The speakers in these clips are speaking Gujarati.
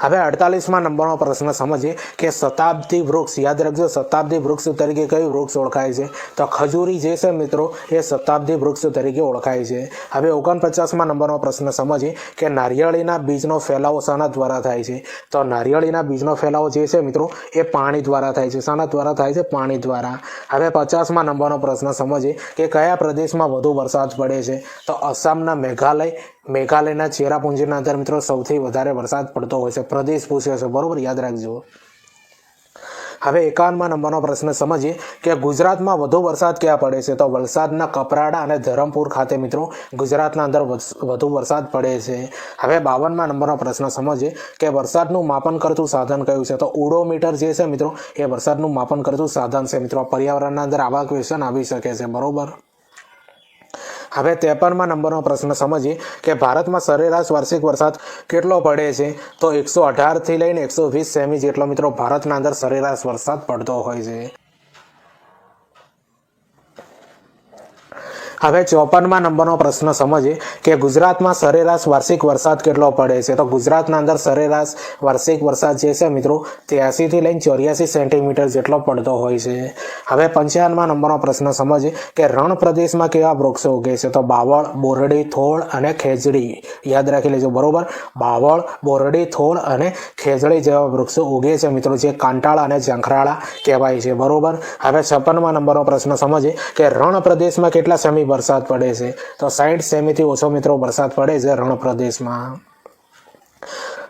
હવે 48મા નંબરનો પ્રશ્ન સમજીએ કે શતાબ્દી વૃક્ષ, યાદ રાખજો શતાબ્દી વૃક્ષ તરીકે કયું વૃક્ષ ઓળખાય છે? તો ખજૂરી જે છે મિત્રો એ શતાબ્દી વૃક્ષ તરીકે ઓળખાય છે. હવે 49મા નંબરનો પ્રશ્ન સમજીએ કે નારિયેળીના બીજનો ફેલાવો શાના દ્વારા થાય છે? તો નારિયેળીના બીજનો ફેલાવો જે છે મિત્રો એ પાણી દ્વારા થાય છે. શાના દ્વારા થાય છે? પાણી દ્વારા. હવે 50મા નંબરનો પ્રશ્ન સમજીએ કે કયા પ્રદેશમાં વધુ વરસાદ પડે છે? તો આસામના મેઘાલયના ચેરાપુંજીના અંદર મિત્રો સૌથી વધારે વરસાદ પડતો હોય છે. પ્રદેશ પૂછ્યો છે, બરોબર, યાદ રાખજો. હવે 51મા નંબરનો પ્રશ્ન સમજીએ કે ગુજરાતમાં વધુ વરસાદ ક્યાં પડે છે? તો વલસાડના કપરાડા અને ધરમપુર ખાતે મિત્રો ગુજરાતના અંદર વધુ વરસાદ પડે છે. હવે 52મા નંબરનો પ્રશ્ન સમજીએ કે વરસાદનું માપન કરતું સાધન કયું છે? તો ઓડોમીટર જે છે મિત્રો એ વરસાદનું માપન કરતું સાધન છે. મિત્રો પર્યાવરણના અંદર આવા ક્વેશ્ચન આવી શકે છે, બરોબર. હવે 53મા નંબરનો પ્રશ્ન સમજીએ કે ભારતમાં સરેરાશ વાર્ષિક વરસાદ કેટલો પડે છે? તો 118 લઈને 120 સેમી જેટલો મિત્રો ભારતના અંદર સરેરાશ વરસાદ પડતો હોય છે. હવે 54મા નંબરનો પ્રશ્ન સમજીએ કે ગુજરાતમાં સરેરાશ વાર્ષિક વરસાદ કેટલો પડે છે? તો ગુજરાતના અંદર સરેરાશ વાર્ષિક વરસાદ જે છે મિત્રો 83 લઈને 84 સેન્ટીમીટર જેટલો પડતો હોય છે. હવે 55મા નંબરનો પ્રશ્ન સમજીએ કે રણ પ્રદેશમાં કેવા વૃક્ષો ઉગે છે? તો બાવળ, બોરડી, થોળ અને ખેજડી. યાદ રાખી લેજો, બરોબર. બાવળ, બોરડી, થોળ અને ખેજડી જેવા વૃક્ષો ઉગે છે મિત્રો, જે કાંટાળ અને ઝાંખરાળા કહેવાય છે, બરોબર. હવે 56મા નંબરનો પ્રશ્ન સમજીએ કે રણ પ્રદેશમાં કેટલા સેમી વરસાદ પડે છે? તો 60 સેમીથી ઓછો મિત્રો વરસાદ પડે છે રણ પ્રદેશમાં.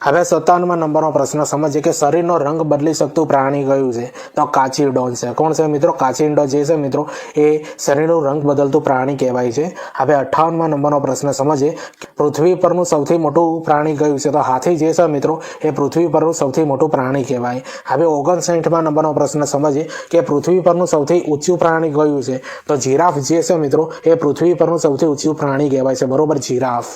હવે 57મા નંબરનો પ્રશ્ન સમજીએ કે શરીરનો રંગ બદલી શકતું પ્રાણી કયું છે? તો કાચીડો છે. કોણ છે મિત્રો? કાચીડો જે છે મિત્રો એ શરીરનું રંગ બદલતું પ્રાણી કહેવાય છે. હવે 58મા નંબરનો પ્રશ્ન સમજીએ પૃથ્વી પરનું સૌથી મોટું પ્રાણી કયું છે? તો હાથી જે છે મિત્રો એ પૃથ્વી પરનું સૌથી મોટું પ્રાણી કહેવાય. હવે 59મા નંબરનો પ્રશ્ન સમજીએ કે પૃથ્વી પરનું સૌથી ઊંચું પ્રાણી કયું છે? તો જીરાફ જે છે મિત્રો એ પૃથ્વી પરનું સૌથી ઊંચું પ્રાણી કહેવાય છે, બરોબર, જીરાફ.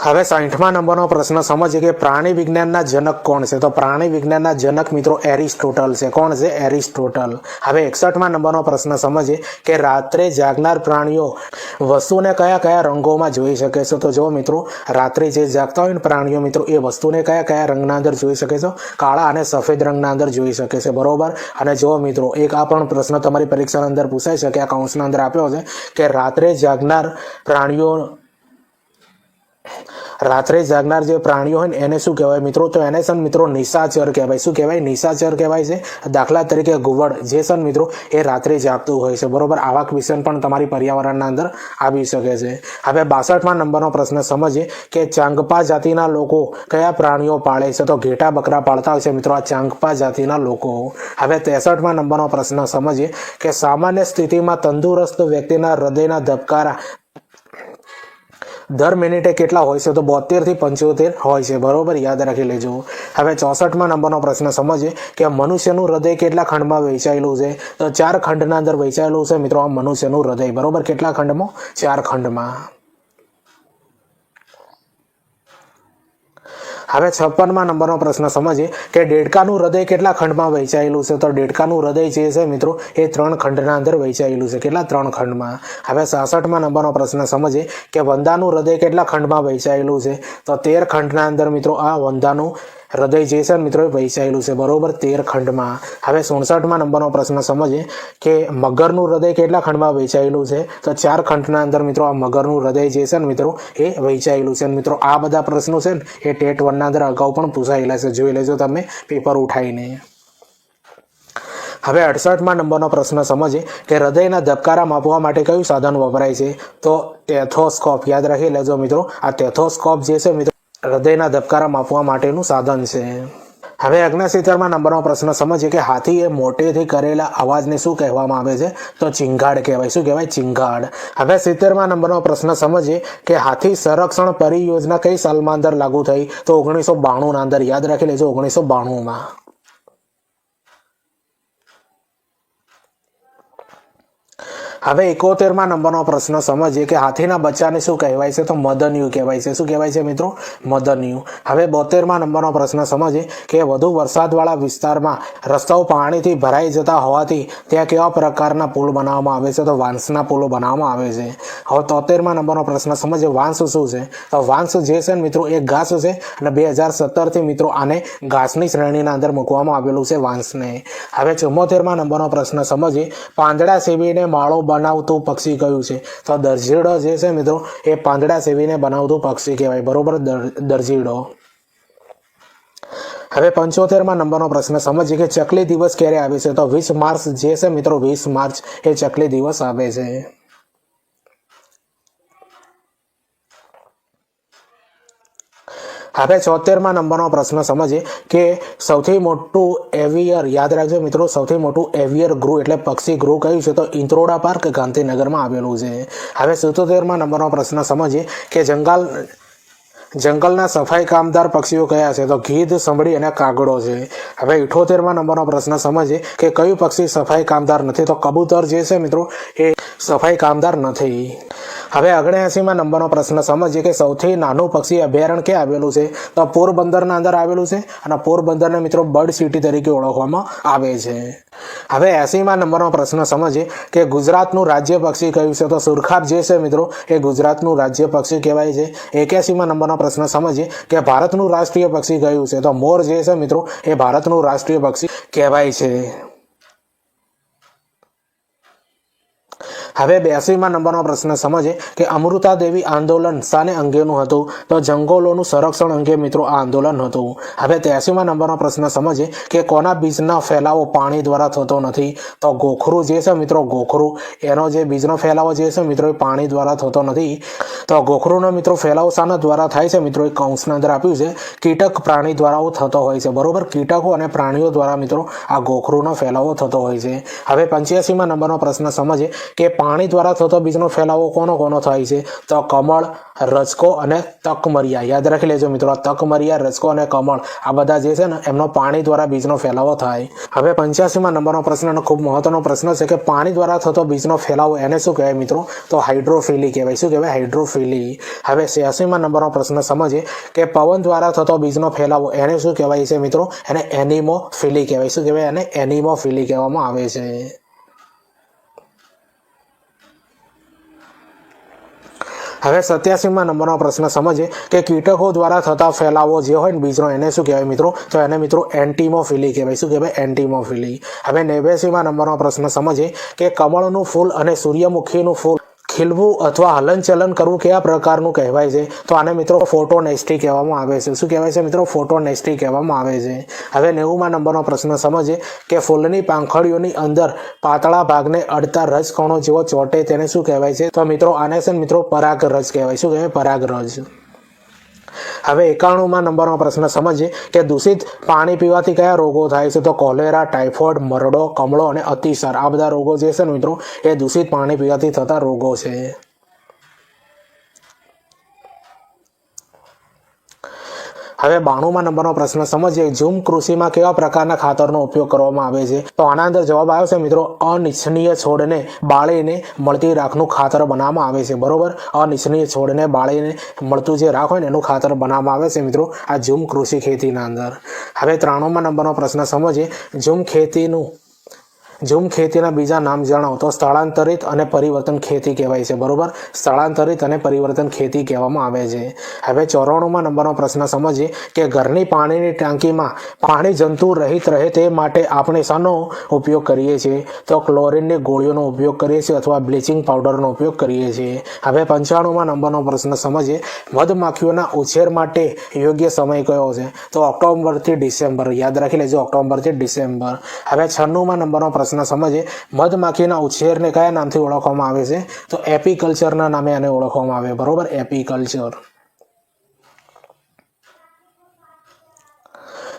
હવે 60મા નંબરનો પ્રશ્ન સમજીએ કે પ્રાણી વિજ્ઞાનના જનક કોણ છે? તો પ્રાણી વિજ્ઞાનના જનક મિત્રો એરિસ્ટોટલ છે. કોણ છે? એરિસ્ટોટલ. હવે 61મા નંબરનો પ્રશ્ન સમજીએ કે રાત્રે જાગનાર પ્રાણીઓ વસ્તુને કયા કયા રંગોમાં જોઈ શકે છે? તો જો મિત્રો રાત્રે જે જાગતા હોય ને પ્રાણીઓ મિત્રો એ વસ્તુને કયા કયા રંગના અંદર જોઈ શકે છે? કાળા અને સફેદ રંગના અંદર જોઈ શકે છે, બરોબર. અને જો મિત્રો એક આ પણ પ્રશ્ન તમારી પરીક્ષાના અંદર પૂછાઈ શકે, આ કૌંસના અંદર આપ્યો છે કે રાત્રે જાગનાર જે પ્રાણીઓ હોય ને એને શું કહેવાય મિત્રો? તો એને છે મિત્રો નિશાચર કહેવાય. શું કહેવાય? નિશાચર કહેવાય છે. દાખલા તરીકે ઘુવડ જે છે મિત્રો એ રાત્રે જાગતું હોય છે, બરોબર. આવા ક્વેશ્ચન પણ તમારી પર્યાવરણના અંદર આવી શકે છે. હવે 62મા નંબરનો પ્રશ્ન સમજીએ કે ચાંગપા જાતિના લોકો કયા પ્રાણીઓ પાળે છે? તો ઘેટા બકરા પાળતા હોય છે મિત્રો આ ચાંગપા જાતિના લોકો. હવે 63મા નંબરનો પ્રશ્ન સમજીએ કે સામાન્ય સ્થિતિમાં તંદુરસ્ત વ્યક્તિના હૃદયના ધબકારા દર મિનિટે કેટલા હોય છે? તો 72 થી 75 હોય છે, બરોબર, યાદ રાખી લેજો. હવે 64મા નંબરનો પ્રશ્ન સમજીએ કે મનુષ્યનું હૃદય કેટલા ખંડમાં વહેંચાયેલું છે? તો 4 ખંડના અંદર વહેંચાયેલું છે મિત્રો આ મનુષ્યનું હૃદય, બરોબર. કેટલા ખંડમાં? 4 ખંડમાં. હવે 56મા નંબરનો પ્રશ્ન સમજીએ કે દેડકાનું હૃદય કેટલા ખંડમાં વહેંચાયેલું છે? તો દેડકાનું હૃદય જે છે મિત્રો એ 3 ખંડના અંદર વહેંચાયેલું છે. કેટલા? 3 ખંડમાં. હવે 66મા નંબરનો પ્રશ્ન સમજીએ કે વંદાનું હૃદય કેટલા ખંડમાં વહેંચાયેલું છે? તો 13 ખંડના અંદર મિત્રો આ વંદાનું હૃદય જે છે મિત્રો એ વહેંચાયેલું છે, બરોબર, 13 ખંડમાં. હવે 67મા નંબરનો પ્રશ્ન સમજીએ કે મગરનું હૃદય કેટલા ખંડમાં વહેંચાયેલું છે? તો 4 ખંડના અંદર મિત્રો આ મગરનું હૃદય જે છે ને મિત્રો એ વહેંચાયેલું છે. મિત્રો આ બધા પ્રશ્નો છે ને એ ટેટ 1ના અંદર અગાઉ પણ પૂછાયેલા છે, જોઈ લેજો તમે પેપર ઉઠાવીને. હવે 68મા નંબરનો પ્રશ્ન સમજીએ કે હૃદયના ધબકારા માપવા માટે કયું સાધન વપરાય છે? તો ટેથોસ્કોપ. યાદ રાખી લેજો મિત્રો આ ટેથોસ્કોપ જે છે મિત્રો હૃદયના ધબકારા માપવા માટેનું સાધન છે. હવે 69મા નંબરનો પ્રશ્ન સમજીએ કે હાથીએ મોટેથી કરેલા અવાજને શું કહેવામાં આવે છે? તો ચિંગાડ કહેવાય. શું કહેવાય? ચિંગાડ. હવે 70મા નંબરનો પ્રશ્ન સમજીએ કે હાથી સંરક્ષણ પરિયોજના કઈ સાલમાં અંદર લાગુ થઈ? તો 1992ના અંદર. યાદ રાખી લેજો 1992માં. હવે 71માં નંબરનો પ્રશ્ન સમજીએ કે હાથીના બચ્ચાને શું કહેવાય છે? તો મદનિયું કહેવાય છે. શું કહેવાય છે મિત્રો? મદનિયું. હવે 72માં નંબરનો પ્રશ્ન સમજીએ કે વધુ વરસાદવાળા વિસ્તારમાં રસ્તાઓ પાણીથી ભરાઈ જતા હોવાથી ત્યાં કેવા પ્રકારના પુલ બનાવવામાં આવે છે? તો વાંસના પુલો બનાવવામાં આવે છે. હવે 73માં નંબરનો પ્રશ્ન સમજીએ વાંસ શું છે? તો વાંસ જે છે ને મિત્રો એ ઘાસ છે અને 2017થી મિત્રો આને ઘાસની શ્રેણીના અંદર મૂકવામાં આવેલું છે વાંસને. હવે 74માં નંબરનો પ્રશ્ન સમજીએ પાંદડા સેવીને માળો બનાવતું પક્ષી કયું છે? તો દરજીડો જે છે મિત્રો એ પાંદડા સેવીને બનાવતું પક્ષી કહેવાય. બરોબર, દરજીડો. હવે 75માં નંબરનો પ્રશ્ન સમજીએ કે ચકલી દિવસ ક્યારે આવે છે? તો 20 માર્ચ જે છે મિત્રો 20 માર્ચ એ ચકલી દિવસ આવે છે. હવે 74માં નંબરનો પ્રશ્ન સમજીએ કે સૌથી મોટું એવિયર, યાદ રાખજો મિત્રો, સૌથી મોટું એવિયર ગૃહ એટલે પક્ષી ગૃહ કયું છે? તો ઇન્દ્રોડા પાર્ક ગાંધીનગરમાં આવેલું છે. હવે 77માં નંબરનો પ્રશ્ન સમજીએ કે જંગલના સફાઈ કામદાર પક્ષીઓ કયા છે? તો ગીધ, સમડી અને કાગડો છે. હવે 78માં નંબરનો પ્રશ્ન સમજીએ કે કયું પક્ષી સફાઈ કામદાર નથી? તો કબૂતર જે છે મિત્રો એ સફાઈ કામદાર નથી. હવે 79માં નંબરનો પ્રશ્ન સમજીએ કે સૌથી નાનું પક્ષી અભયારણ્ય ક્યાં આવેલું છે? તો પોરબંદરના અંદર આવેલું છે અને પોરબંદરને મિત્રો બર્ડ સિટી તરીકે ઓળખવામાં આવે છે. હવે 80માં નંબરનો પ્રશ્ન સમજીએ કે ગુજરાતનું રાજ્ય પક્ષી કયું છે? તો સુરખાબ જે છે મિત્રો એ ગુજરાતનું રાજ્ય પક્ષી કહેવાય છે. 81માં નંબરનો પ્રશ્ન સમજીએ કે ભારતનું રાષ્ટ્રીય પક્ષી કયું છે? તો મોર જે છે મિત્રો એ ભારતનું રાષ્ટ્રીય પક્ષી કહેવાય છે. હવે 82માં નંબરનો પ્રશ્ન સમજીએ કે અમૃતા દેવી આંદોલન શાને અંગેનું હતું? તો જંગલોનું સંરક્ષણ અંગે મિત્રો આ આંદોલન હતું. હવે 83માં નંબરનો પ્રશ્ન સમજીએ કે કોના બીજનો ફેલાવો પાણી દ્વારા થતો નથી? તો ગોખરું જે છે મિત્રો, ગોખરું એનો જે બીજનો ફેલાવો જે છે મિત્રો એ પાણી દ્વારા થતો નથી. તો ગોખરુંનો મિત્રો ફેલાવો શાના દ્વારા થાય છે? મિત્રો એ કૌંસના અંદર આપ્યું છે કીટક પ્રાણી દ્વારા થતો હોય છે. બરોબર, કીટકો અને પ્રાણીઓ દ્વારા મિત્રો આ ગોખરુંનો ફેલાવો થતો હોય છે. હવે 85માં નંબરનો પ્રશ્ન સમજીએ કે પાણી દ્વારા થતો બીજનો ફેલાવો કોનો થાય છે? તો કમળ, રજકો અને તકમરિયા. યાદ રાખી લેજો મિત્રો, તકમરિયા, રજકો અને કમળ આ બધા જે છે ને એમનો પાણી દ્વારા બીજનો ફેલાવો થાય. હવે 85માં નંબરનો પ્રશ્ન અને ખૂબ મહત્વનો પ્રશ્ન છે કે પાણી દ્વારા થતો બીજનો ફેલાવો એને શું કહેવાય મિત્રો? તો હાઇડ્રોફિલી કહેવાય. શું કહેવાય? હાઇડ્રોફિલી. હવે 86માં નંબરનો પ્રશ્ન સમજીએ કે પવન દ્વારા થતો બીજનો ફેલાવો એને શું કહેવાય છે મિત્રો? એને એનિમોફિલી કહેવાય. શું કહેવાય? એને એનિમોફિલી કહેવામાં આવે છે. હવે 87માં નંબરનો પ્રશ્ન સમજીએ કે કીટકો દ્વારા થતા ફેલાવો જે હોય ને બીજનો એને શું કહેવાય મિત્રો? તો એને મિત્રો એન્ટીમોફિલી કહેવાય. શું કહેવાય? એન્ટીમોફિલી. હવે 89માં નંબરનો પ્રશ્ન સમજીએ કે કમળનું ફૂલ અને સૂર્યમુખીનું ફૂલ ખીલવું અથવા હલનચલન કરવું કયા પ્રકારનું કહેવાય છે? તો આને મિત્રો ફોટોનેસ્ટી કહેવામાં આવે છે. શું કહેવાય છે મિત્રો? ફોટોનેસ્ટી કહેવામાં આવે છે. હવે 90માં નંબરનો પ્રશ્ન સમજીએ કે ફૂલની પાંખડીઓની અંદર પાતળા ભાગને અડતા રજકણો જેવો ચોંટે તેને શું કહેવાય છે? તો મિત્રો આને છે મિત્રો પરાગરજ કહેવાય. શું કહેવાય? પરાગરજ. હવે 91માં નંબરનો પ્રશ્ન સમજીએ કે દૂષિત પાણી પીવાથી કયા રોગો થાય છે? તો કોલેરા, ટાઇફોઇડ, મરડો, કમળો અને અતિસાર આ બધા રોગો જે છે ને મિત્રો એ દૂષિત પાણી પીવાથી થતા રોગો છે. હવે 92માં નંબરનો પ્રશ્ન સમજીએ ઝૂમ કૃષિમાં કેવા પ્રકારના ખાતરનો ઉપયોગ કરવામાં આવે છે? તો આના અંદર જવાબ આવ્યો છે મિત્રો અનિચ્છનીય છોડને બાળીને મળતી રાખનું ખાતર બનાવવામાં આવે છે. બરોબર, અનિચ્છનીય છોડને બાળીને મળતું જે રાખ હોય ને એનું ખાતર બનાવવામાં આવે છે મિત્રો આ ઝૂમ કૃષિ ખેતીના અંદર. હવે 93માં નંબરનો પ્રશ્ન સમજીએ ઝૂમ ખેતીના બીજા નામ જણાવો. તો સ્થળાંતરિત અને પરિવર્તન ખેતી કહેવાય છે. બરોબર, સ્થળાંતરિત અને પરિવર્તન ખેતી કહેવામાં આવે છે. હવે 94માં નંબરનો પ્રશ્ન સમજીએ કે ઘરની પાણીની ટાંકીમાં પાણી જંતુ રહિત રહે તે માટે આપણે શાનો ઉપયોગ કરીએ છીએ? તો ક્લોરીનની ગોળીઓનો ઉપયોગ કરીએ છીએ અથવા બ્લીચિંગ પાવડરનો ઉપયોગ કરીએ છીએ. હવે 95માં નંબરનો પ્રશ્ન સમજીએ મધમાખીઓના ઉછેર માટે યોગ્ય સમય કયો છે? તો ઓક્ટોબરથી ડિસેમ્બર. યાદ રાખી લેજો, ઓક્ટોબરથી ડિસેમ્બર. હવે 96માં નંબરનો પ્રશ્ન સમજીએ મધમાખીના ઉછેરને કયા નામથી ઓળખવામાં આવે છે? તો એપીકલ્ચરના નામે આને ઓળખવામાં આવે. બરોબર, એપીકલ્ચર.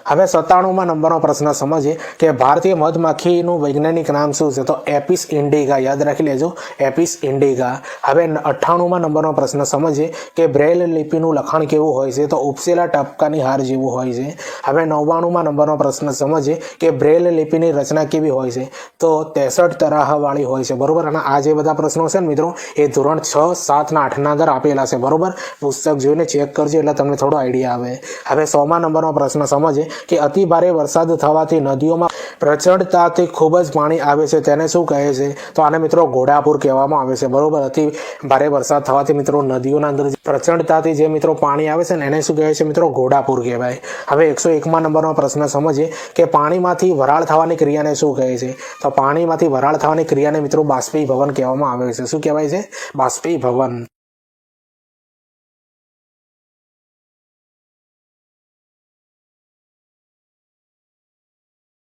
હવે 97માં નંબરનો પ્રશ્ન સમજીએ કે ભારતીય મધમાખીનું વૈજ્ઞાનિક નામ શું છે? તો એપિસ ઇન્ડિગા. યાદ રાખી લેજો, એપિસ ઇન્ડિગા. હવે 98માં નંબરનો પ્રશ્ન સમજીએ કે બ્રેલ લિપિનું લખાણ કેવું હોય છે? તો ઉપસેલા ટપકાની હાર જેવું હોય છે. હવે 99માં નંબરનો પ્રશ્ન સમજીએ કે બ્રેલ લિપિની રચના કેવી હોય છે? તો 63 તરાહવાળી હોય છે. બરોબર. અને આ જે બધા પ્રશ્નો છે ને મિત્રો, એ ધોરણ 6, 7 અને 8ના અંદર આપેલા છે. બરોબર. પુસ્તક જોઈને ચેક કરજો એટલે તમને થોડો આઈડિયા આવે. હવે 100મા નંબરનો પ્રશ્ન સમજીએ કે અતિ ભારે વરસાદ થવાથી નદીઓમાં પ્રચંડતાથી ખૂબ જ પાણી આવે છે, તેને શું કહે છે? તો આને મિત્રો ઘોડાપૂર કહેવામાં આવે છે. બરોબર. અતિ ભારે વરસાદ થવાથી મિત્રો નદીઓના અંદર પ્રચંડતાથી જે મિત્રો પાણી આવે છે ને એને શું કહેવાય છે મિત્રો? ઘોડાપૂર કહેવાય. હવે 101મા નંબરનો પ્રશ્ન સમજીએ કે પાણીમાંથી વરાળ થવાની ક્રિયાને શું કહે છે? તો પાણીમાંથી વરાળ થવાની ક્રિયાને મિત્રો બાષ્પીભવન કહેવામાં આવે છે. શું કહેવાય છે? બાષ્પીભવન.